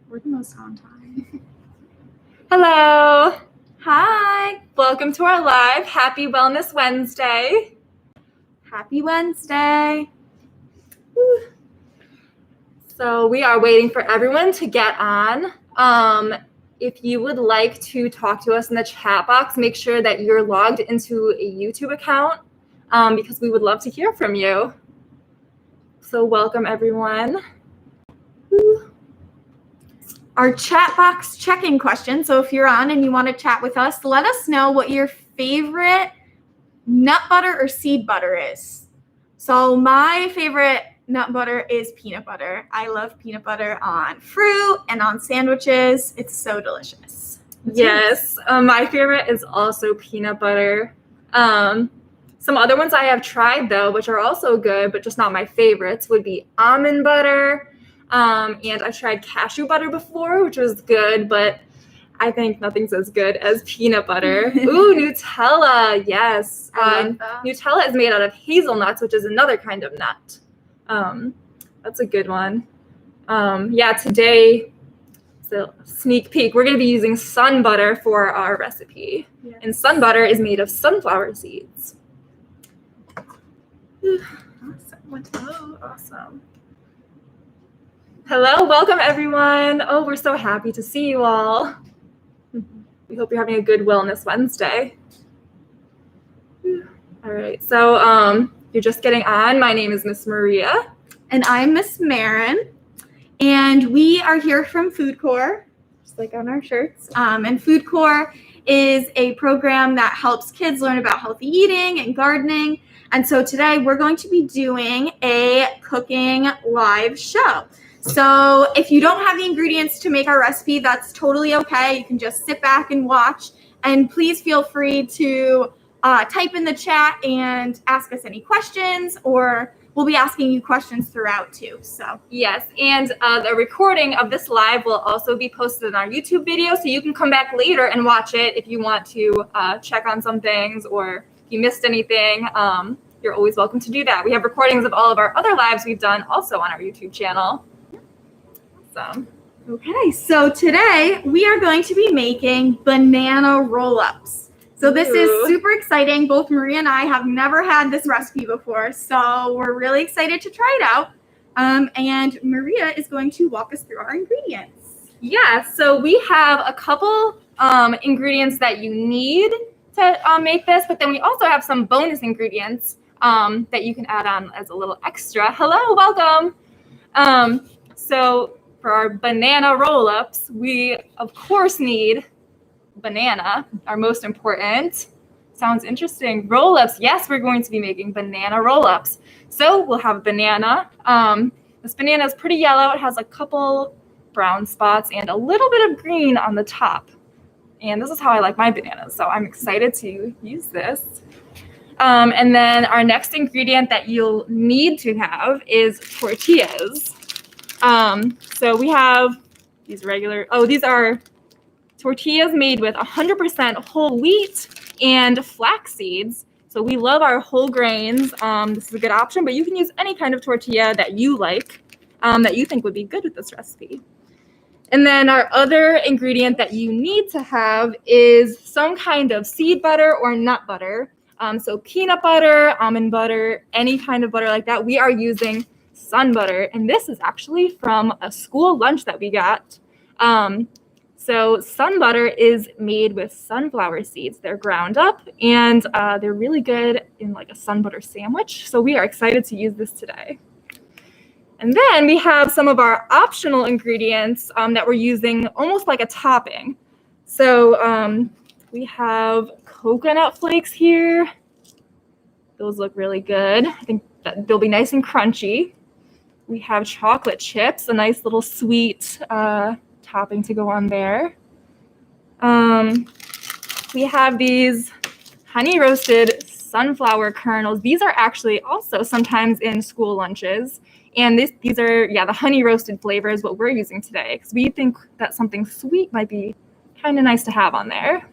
We're the most on time. Hello. Hi. Welcome to our live. Happy Wellness Wednesday. Happy Wednesday. Woo. So we are waiting for everyone to get on. If you would like to talk to us in the chat box, make sure that you're logged into a YouTube account because we would love to hear from you. So welcome, everyone. Woo. Our chat box check-in question. So if you're on and you want to chat with us, let us know what your favorite nut butter or seed butter is. So my favorite nut butter is peanut butter. I love peanut butter on fruit and on sandwiches. It's so delicious. Yes, my favorite is also peanut butter. Some other ones I have tried, though, which are also good, but just not my favorites, would be almond butter. And I've tried cashew butter before, which was good, but I think nothing's as good as peanut butter. Ooh, Nutella, yes. Nutella is made out of hazelnuts, which is another kind of nut. That's a good one. Today, so sneak peek, we're going to be using sun butter for our recipe. Yes. And sun butter is made of sunflower seeds. Awesome. Hello, welcome everyone. Oh, we're so happy to see you all. We hope you're having a good Wellness Wednesday. All right, so you're just getting on. My name is Miss Maria. And I'm Miss Maren. And we are here from Food Corps, just like on our shirts. And Food Corps is a program that helps kids learn about healthy eating and gardening. And so today we're going to be doing a cooking live show. So if you don't have the ingredients to make our recipe, that's totally okay. You can just sit back and watch. And please feel free to type in the chat and ask us any questions, or we'll be asking you questions throughout too. So yes, and the recording of this live will also be posted in our YouTube video, so you can come back later and watch it if you want to check on some things, or if you missed anything. You're always welcome to do that. We have recordings of all of our other lives we've done also on our YouTube channel. Okay, so today we are going to be making banana roll-ups. So this is super exciting. Both Maria and I have never had this recipe before, so we're really excited to try it out. And Maria is going to walk us through our ingredients. Yeah, so we have a couple ingredients that you need to make this, but then we also have some bonus ingredients that you can add on as a little extra. Hello, welcome. So for our banana roll-ups, we of course need banana, our most important. Sounds interesting. Roll-ups, yes, we're going to be making banana roll-ups. So we'll have banana. This banana is pretty yellow. It has a couple brown spots and a little bit of green on the top. And this is how I like my bananas, so I'm excited to use this. And then our next ingredient that you'll need to have is tortillas. So we have these these are tortillas made with 100% whole wheat and flax seeds. So we love our whole grains. This is a good option, but you can use any kind of tortilla that you like, that you think would be good with this recipe. And then our other ingredient that you need to have is some kind of seed butter or nut butter. So peanut butter, almond butter, any kind of butter like that. We are using sun butter, and this is actually from a school lunch that we got. So sun butter is made with sunflower seeds. They're ground up, and they're really good in like a sun butter sandwich. So we are excited to use this today. And then we have some of our optional ingredients that we're using almost like a topping. So we have coconut flakes here. Those look really good. I think that they'll be nice and crunchy. We have chocolate chips, a nice little sweet topping to go on there. We have these honey roasted sunflower kernels. These are actually also sometimes in school lunches. And these are, the honey roasted flavor is what we're using today, because we think that something sweet might be kind of nice to have on there.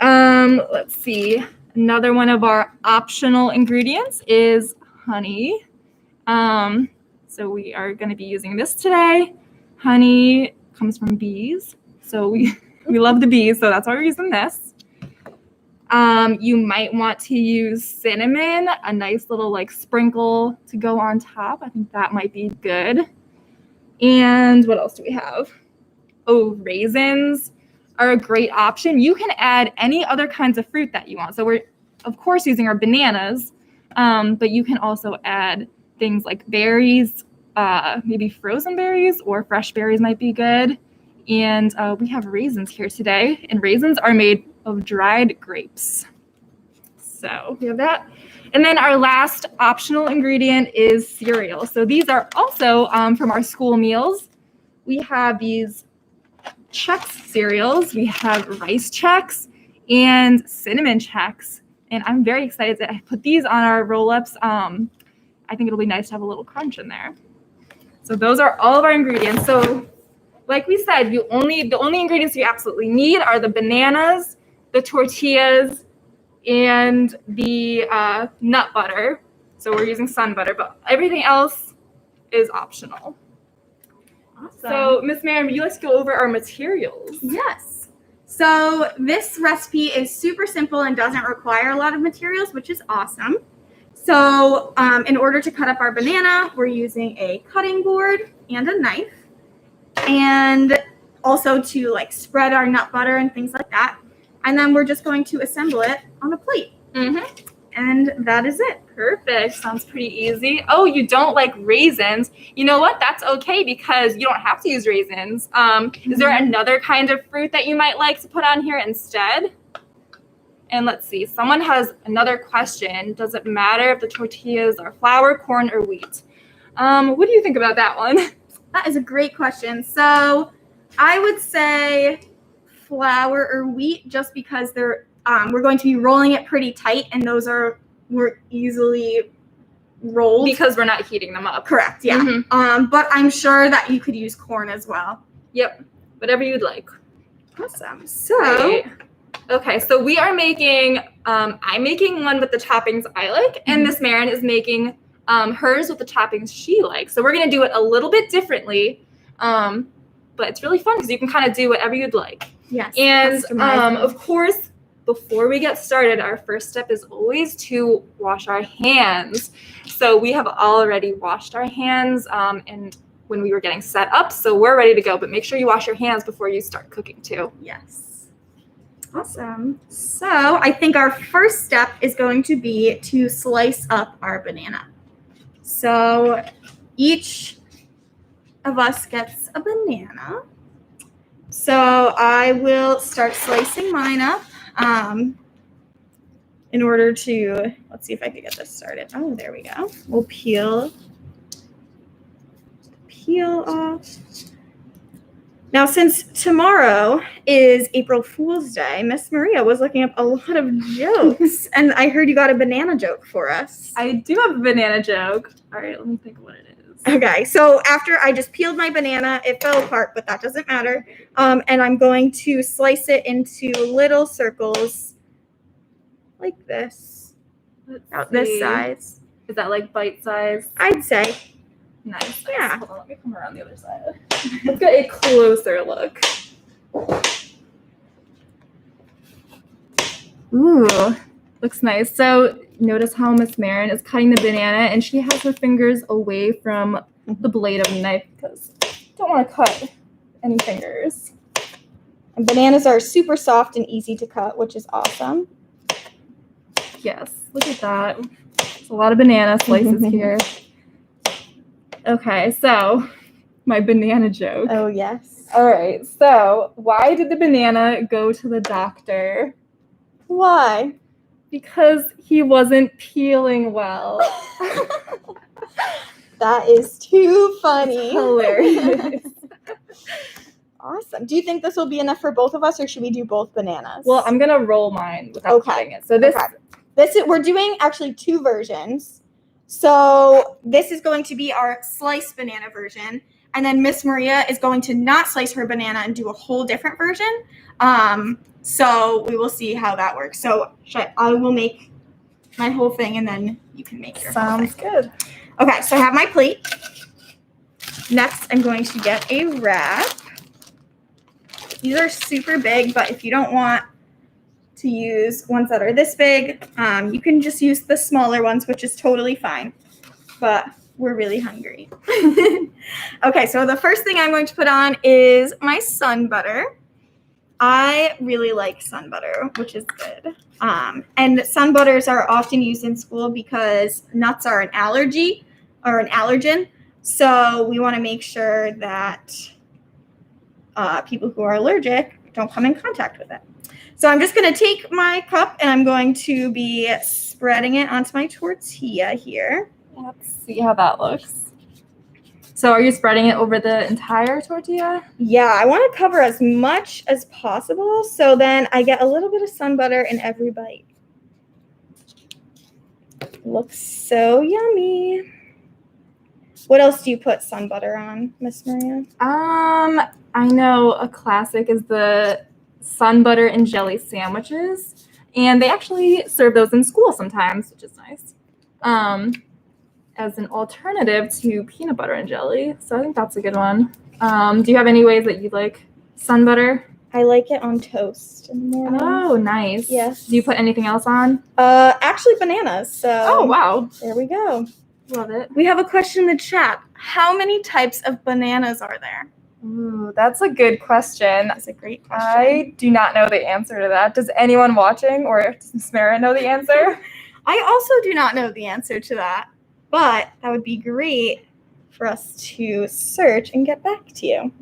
Let's see. Another one of our optional ingredients is honey. So we are going to be using this today. Honey comes from bees, so we love the bees, so that's why we're using this. You might want to use cinnamon, a nice little like sprinkle to go on top. I think that might be good. And what else do we have? Oh, raisins are a great option. You can add any other kinds of fruit that you want. So we're, of course, using our bananas, but you can also add things like berries, maybe frozen berries or fresh berries might be good. And we have raisins here today, and raisins are made of dried grapes. So we have that. And then our last optional ingredient is cereal. So these are also from our school meals. We have these Chex cereals. We have rice Chex and cinnamon Chex. And I'm very excited to put these on our roll-ups. I think it'll be nice to have a little crunch in there. So those are all of our ingredients. So like we said, the only ingredients you absolutely need are the bananas, the tortillas, and the nut butter. So we're using sun butter, but everything else is optional. Awesome. So Miss Maren, you let's go over our materials. Yes. So this recipe is super simple and doesn't require a lot of materials, which is awesome. So in order to cut up our banana, we're using a cutting board and a knife. And also to like spread our nut butter and things like that. And then we're just going to assemble it on a plate. And that is it. Perfect. Sounds pretty easy. Oh, you don't like raisins. You know what? That's okay because you don't have to use raisins. Is there another kind of fruit that you might like to put on here instead? And let's see. Someone has another question. Does it matter if the tortillas are flour, corn, or wheat? What do you think about that one? That is a great question. So I would say flour or wheat just because we're going to be rolling it pretty tight and those were easily rolled. Because we're not heating them up. Correct, yeah. But I'm sure that you could use corn as well. Yep, whatever you'd like. Awesome. So, right. Okay, so we are making, I'm making one with the toppings I like, and Miss Maren is making hers with the toppings she likes. So we're going to do it a little bit differently, but it's really fun because you can kind of do whatever you'd like. Yes. And of course, before we get started, our first step is always to wash our hands. So we have already washed our hands and when we were getting set up, so we're ready to go. But make sure you wash your hands before you start cooking too. Yes. Awesome. So I think our first step is going to be to slice up our banana. So each of us gets a banana. So I will start slicing mine up in order to, let's see if I can get this started. Oh, there we go. We'll peel off. Now, since tomorrow is April Fool's Day, Miss Maria was looking up a lot of jokes, and I heard you got a banana joke for us. I do have a banana joke. All right, let me think of what it is. Okay, so after I just peeled my banana, it fell apart, but that doesn't matter. And I'm going to slice it into little circles like this, about this size. Is that like bite size? I'd say. Nice. Yeah. Hold on, let me come around the other side. Let's get a closer look. Ooh, looks nice. So notice how Miss Maren is cutting the banana and she has her fingers away from the blade of the knife because I don't want to cut any fingers. And bananas are super soft and easy to cut, which is awesome. Yes, look at that. There's a lot of banana slices here. Okay, so my banana joke. Oh, yes. All right, so why did the banana go to the doctor? Why? Because he wasn't peeling well. That is too funny. Hilarious. Awesome. Do you think this will be enough for both of us, or should we do both bananas? Well, I'm gonna roll mine without cutting it. So we're doing actually two versions. So this is going to be our sliced banana version, and then Miss Maria is going to not slice her banana and do a whole different version. So we will see how that works. So I will make my whole thing, and then you can make your Sounds whole thing. good. Okay, so I have my plate. Next, I'm going to get a wrap. These are super big, but if you don't want to use ones that are this big, you can just use the smaller ones, which is totally fine. But we're really hungry. Okay, so the first thing I'm going to put on is my sun butter. I really like sun butter, which is good. And sun butters are often used in school because nuts are an allergy or an allergen. So we want to make sure that people who are allergic don't come in contact with it. So I'm just going to take my cup and I'm going to be spreading it onto my tortilla here. Let's see how that looks. So are you spreading it over the entire tortilla? Yeah, I want to cover as much as possible so then I get a little bit of sun butter in every bite. Looks so yummy. What else do you put sun butter on, Miss Maria? I know a classic is the sun butter and jelly sandwiches, and they actually serve those in school sometimes, which is nice. As an alternative to peanut butter and jelly. So I think that's a good one. Do you have any ways that you like sun butter? I like it on toast in the morning. Oh, nice. Yes. Do you put anything else on? Actually bananas. So Oh, wow. there we go. Love it. We have a question in the chat. How many types of bananas are there? Ooh, that's a good question. That's a great question. I do not know the answer to that. Does anyone watching or does Miss Maren know the answer? I also do not know the answer to that, but that would be great for us to search and get back to you.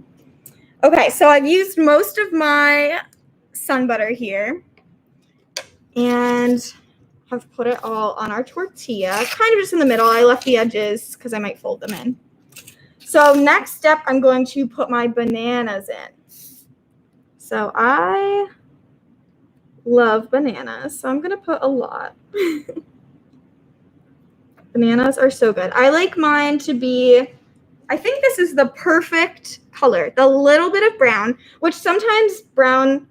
Okay, so I've used most of my sun butter here and have put it all on our tortilla, kind of just in the middle. I left the edges because I might fold them in. So next step, I'm going to put my bananas in. So I love bananas, so I'm going to put a lot. Bananas are so good. I like mine to be, I think this is the perfect color. The little bit of brown, which sometimes brown,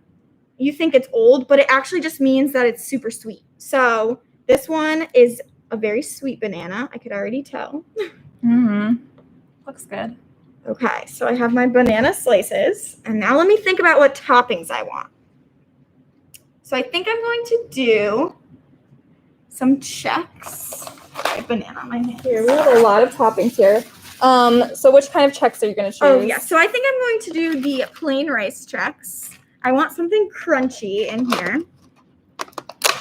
you think it's old, but it actually just means that it's super sweet. So this one is a very sweet banana. I could already tell. Mm-hmm. Looks good. Okay, so I have my banana slices. And now let me think about what toppings I want. So I think I'm going to do some checks. Banana on my hand. Here, we have a lot of toppings here. So which kind of checks are you going to choose? Oh, yeah. So I think I'm going to do the plain rice checks. I want something crunchy in here.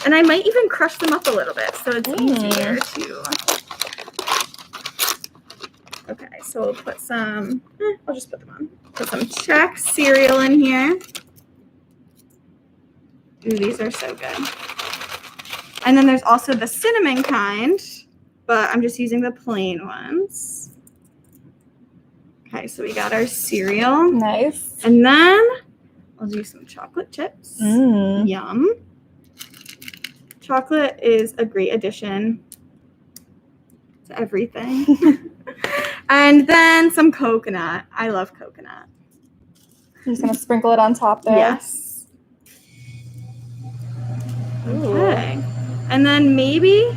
And I might even crush them up a little bit so it's easier to. Okay, so we'll put some, I'll just put them on. Put some Chex cereal in here. Ooh, these are so good. And then there's also the cinnamon kind, but I'm just using the plain ones. Okay, so we got our cereal. Nice. And then I'll do some chocolate chips. Yum. Chocolate is a great addition to everything. And then some coconut. I love coconut. You're just going to sprinkle it on top there? Yes. Okay. And then maybe,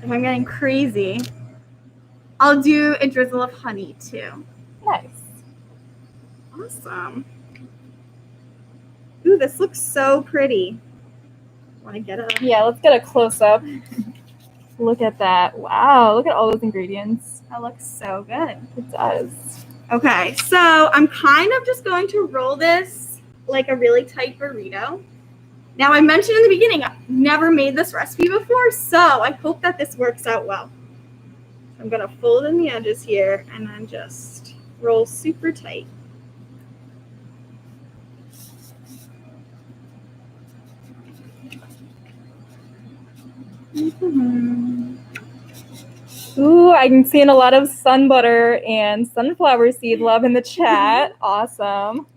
if I'm getting crazy, I'll do a drizzle of honey too. Nice. Awesome. Ooh, this looks so pretty. Want to get a... Yeah, let's get a close-up. Look at that. Wow, look at all those ingredients. That looks so good. It does. Okay, so I'm kind of just going to roll this like a really tight burrito. Now, I mentioned in the beginning, I've never made this recipe before, so I hope that this works out well. I'm going to fold in the edges here and then just roll super tight. Ooh, I'm seeing a lot of sun butter and sunflower seed love in the chat. Awesome.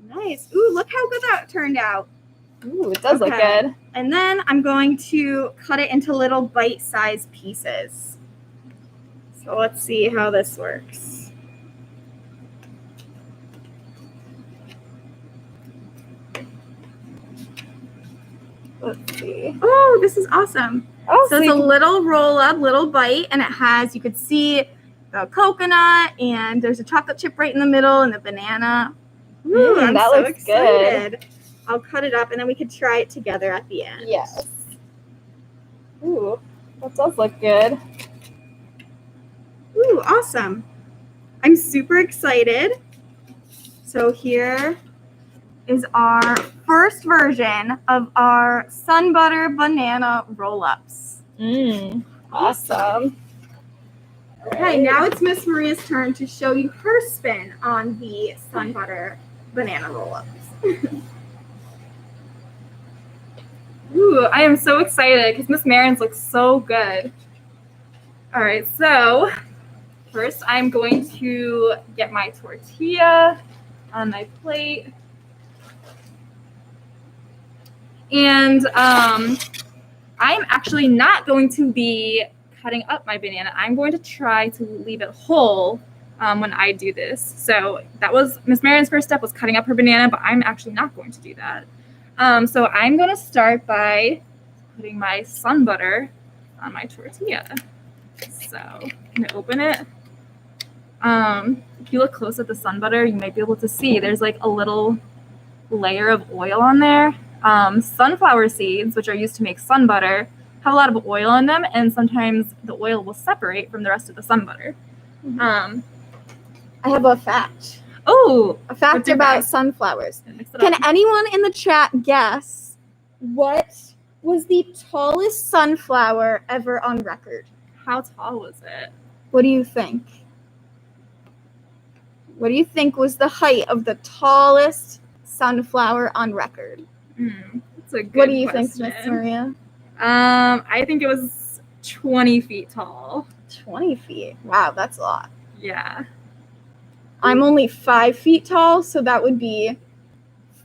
Nice. Ooh, look how good that turned out. Ooh, it does look good. And then I'm going to cut it into little bite-sized pieces. So let's see how this works. Let's see. Oh, this is awesome. Oh, So it's a little roll up, little bite, and it has, you could see the coconut, and there's a chocolate chip right in the middle, and the banana. Ooh, I'm that so looks excited. good. I'll cut it up, and then we could try it together at the end. Yes. Ooh, that does look good. Ooh, awesome. I'm super excited. So here is our first version of our sun butter banana roll-ups. Awesome. Okay, now it's Miss Maria's turn to show you her spin on the sun butter banana roll-ups. Ooh, I am so excited because Miss Maren's looks so good. All right, so first I'm going to get my tortilla on my plate. And I'm actually not going to be cutting up my banana. I'm going to try to leave it whole when I do this. So that was Miss Maren's first step, was cutting up her banana, but I'm actually not going to do that. So I'm going to start by putting my sun butter on my tortilla. So I'm going to open it. If you look close at the sun butter, you might be able to see there's like a little layer of oil on there. Sunflower seeds, which are used to make sun butter, have a lot of oil in them, and sometimes the oil will separate from the rest of the sun butter. I have a fact. Oh, A fact about sunflowers. Can anyone in the chat guess what was the tallest sunflower ever on record? How tall was it? What do you think? What do you think was the height of the tallest sunflower on record? That's a good What do you question. think, Miss Maria? I think it was 20 feet tall. 20 feet. Wow, that's a lot. Yeah. I'm only 5 feet tall, so that would be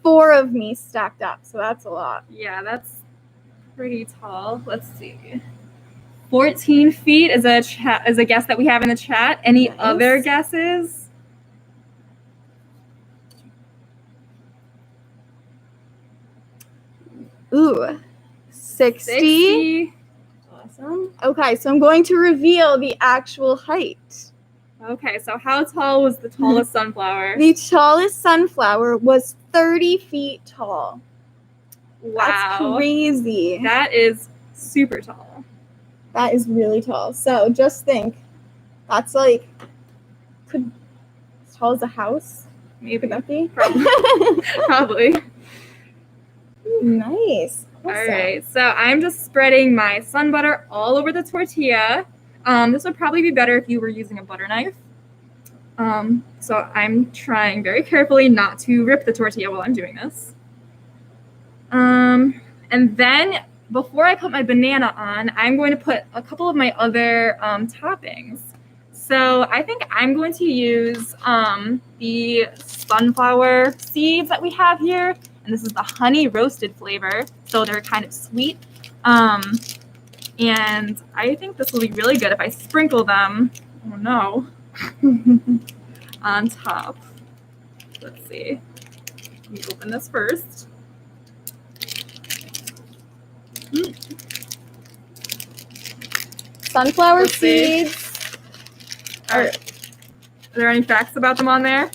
4 of me stacked up. So that's a lot. Yeah, that's pretty tall. Let's see. 14 feet is a guess that we have in the chat. Any Nice. other guesses? Ooh, 60. Awesome. Okay, so I'm going to reveal the actual height. Okay, so how tall was the tallest sunflower? The tallest sunflower was 30 feet tall. Wow. That's crazy. That is super tall. That is really tall. So just think, that's like, as tall as a house? Maybe. Could that be? Probably. Nice. All right, so I'm just spreading my sun butter all over the tortilla. This would probably be better if you were using a butter knife. So I'm trying very carefully not to rip the tortilla while I'm doing this. And then before I put my banana on, I'm going to put a couple of my other toppings. So I think I'm going to use the sunflower seeds that we have here. And this is the honey roasted flavor. So they're kind of sweet. And I think this will be really good if I sprinkle them, oh no, on top. Let's see. Let me open this first. Sunflower seeds. All right. Are there any facts about them on there?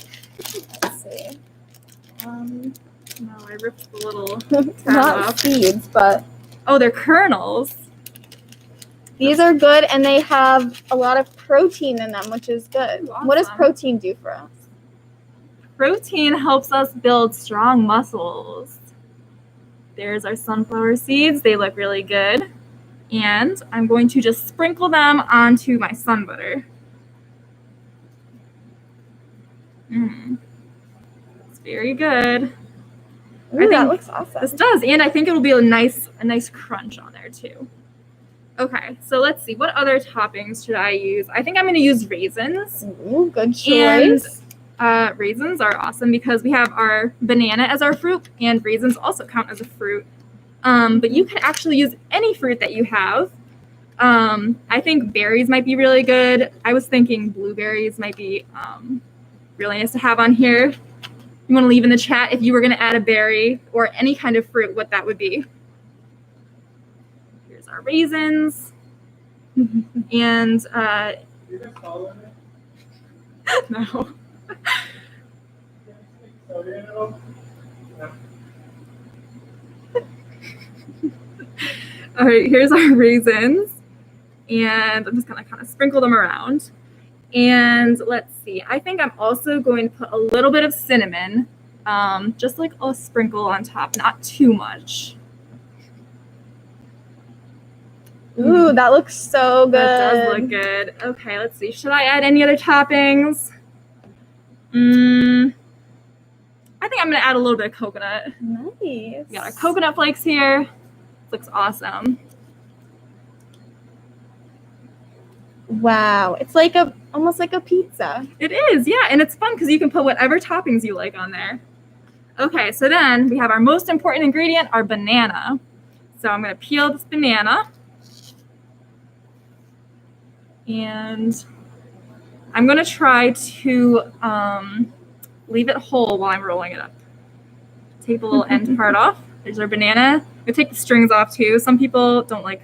Let's see. No, I ripped the little tab Not off. seeds, but Oh, they're kernels. these are good, and they have a lot of protein in them, which is good. Ooh, What does awesome. protein do for us? Protein helps us build strong muscles. There's our sunflower seeds. They look really good. And I'm going to just sprinkle them onto my sun butter. It's very good. Ooh, I that think looks awesome. This does, and I think it'll be a nice crunch on there too. Okay, so let's see. What other toppings should I use? I think I'm going to use raisins. Ooh, good choice. And raisins are awesome because we have our banana as our fruit, and raisins also count as a fruit. But you can actually use any fruit that you have. I think berries might be really good. I was thinking blueberries might be really nice to have on here. You want to leave in the chat if you were going to add a berry or any kind of fruit, what that would be. Here's our raisins. And No. All right, here's our raisins. And I'm just gonna kind of sprinkle them around. And let's see, I think I'm also going to put a little bit of cinnamon, just like a sprinkle on top, not too much. Ooh, that looks so good. That does look good. Okay, let's see. Should I add any other toppings? I think I'm gonna add a little bit of coconut. Nice. We got our coconut flakes here. Looks awesome. Wow, it's like almost like a pizza. It is, yeah, and it's fun because you can put whatever toppings you like on there. Okay, so then we have our most important ingredient, our banana. So I'm gonna peel this banana. And I'm gonna try to leave it whole while I'm rolling it up. Take the little end part off. There's our banana. We take the strings off too. Some people don't like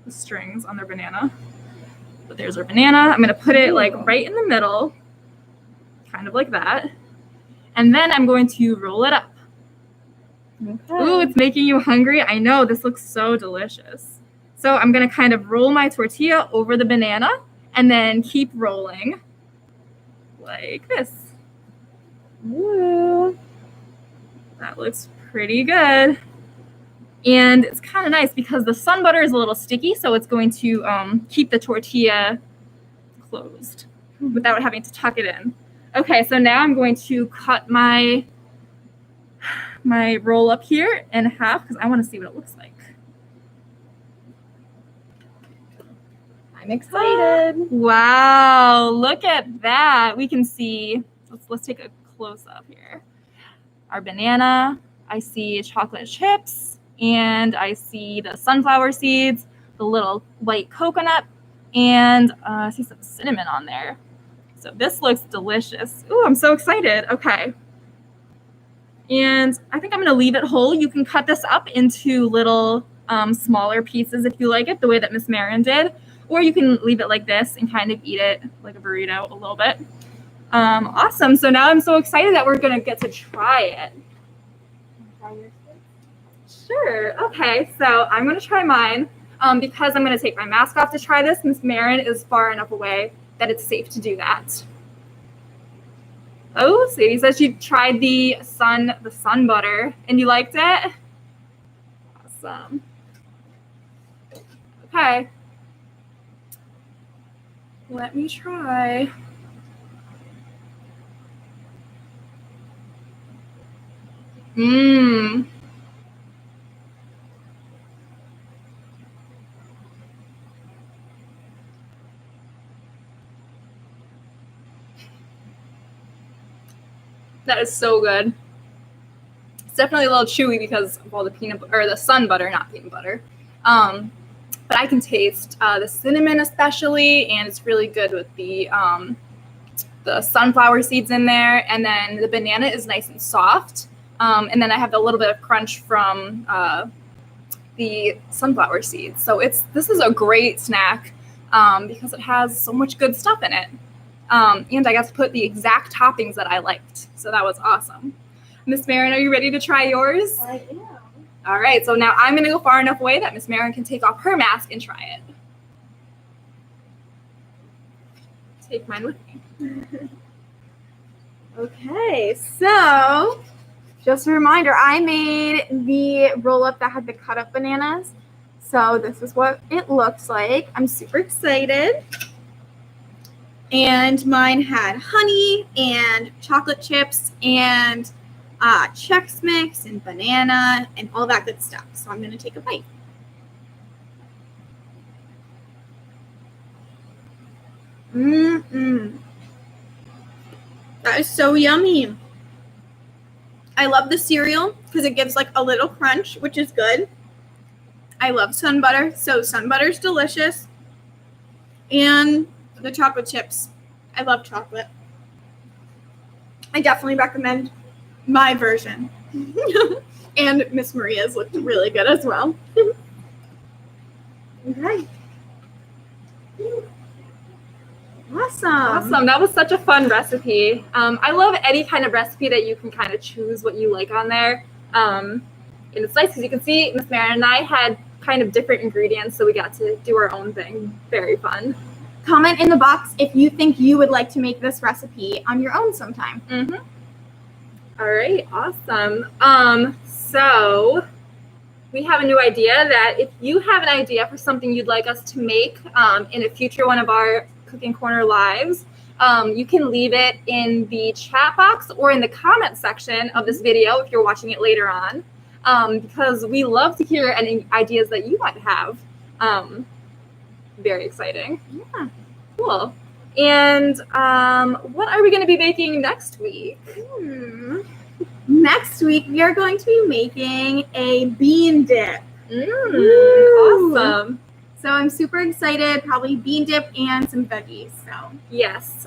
the strings on their banana. But there's our banana. I'm gonna put it like right in the middle, kind of like that. And then I'm going to roll it up. Okay. Ooh, it's making you hungry. I know, this looks so delicious. So I'm gonna kind of roll my tortilla over the banana and then keep rolling like this. Ooh. That looks pretty good. And it's kind of nice because the sun butter is a little sticky, so it's going to keep the tortilla closed without having to tuck it in. Okay, so now I'm going to cut my roll up here in half because I want to see what it looks like. I'm excited. Wow, look at that. We can see, let's take a close up here. Our banana, I see chocolate chips, and I see the sunflower seeds, the little white coconut, and I see some cinnamon on there. So this looks delicious. Ooh, I'm so excited. Okay. And I think I'm gonna leave it whole. You can cut this up into little smaller pieces if you like it, the way that Miss Maren did, or you can leave it like this and kind of eat it like a burrito a little bit. Awesome. So now I'm so excited that we're gonna get to try it. Sure. Okay. So I'm gonna try mine because I'm gonna take my mask off to try this. Miss Maren is far enough away that it's safe to do that. Oh, Sadie says she tried the sun butter and you liked it. Awesome. Okay. Let me try. Mmm. That is so good. It's definitely a little chewy because of all the peanut or the sun butter, not peanut butter. But I can taste the cinnamon especially, and it's really good with the sunflower seeds in there. And then the banana is nice and soft. And then I have a little bit of crunch from the sunflower seeds. So this is a great snack because it has so much good stuff in it. And I got to put the exact toppings that I liked. So that was awesome. Miss Maren, are you ready to try yours? I am. All right, so now I'm gonna go far enough away that Miss Maren can take off her mask and try it. Take mine with me. Okay, so just a reminder, I made the roll up that had the cut up bananas. So this is what it looks like. I'm super excited. And mine had honey and chocolate chips and Chex Mix and banana and all that good stuff. So I'm going to take a bite. That is so yummy. I love the cereal because it gives like a little crunch, which is good. I love sun butter, so sun butter is delicious. And the chocolate chips. I love chocolate. I definitely recommend my version. And Miss Maria's looked really good as well. Okay. Awesome. That was such a fun recipe. I love any kind of recipe that you can kind of choose what you like on there. And it's nice because you can see Miss Maren and I had kind of different ingredients, so we got to do our own thing. Very fun. Comment in the box if you think you would like to make this recipe on your own sometime. All right, awesome. So we have a new idea that if you have an idea for something you'd like us to make in a future one of our Cooking Corner lives, you can leave it in the chat box or in the comment section of this video if you're watching it later on, because we love to hear any ideas that you might have. Very exciting. Yeah. Cool. And what are we going to be making next week? Next week, we are going to be making a bean dip. Awesome. So I'm super excited. Probably bean dip and some veggies. So yes.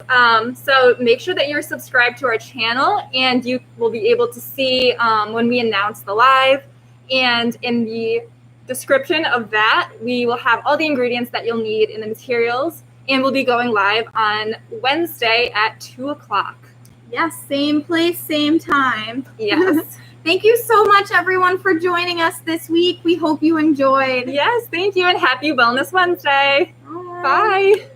So make sure that you're subscribed to our channel, and you will be able to see when we announce the live. And in the description of that, we will have all the ingredients that you'll need in the materials, and we'll be going live on Wednesday at 2:00. Yes, same place, same time. Yes. Thank you so much, everyone, for joining us this week. We hope you enjoyed. Yes, thank you, and happy Wellness Wednesday. Bye. Bye.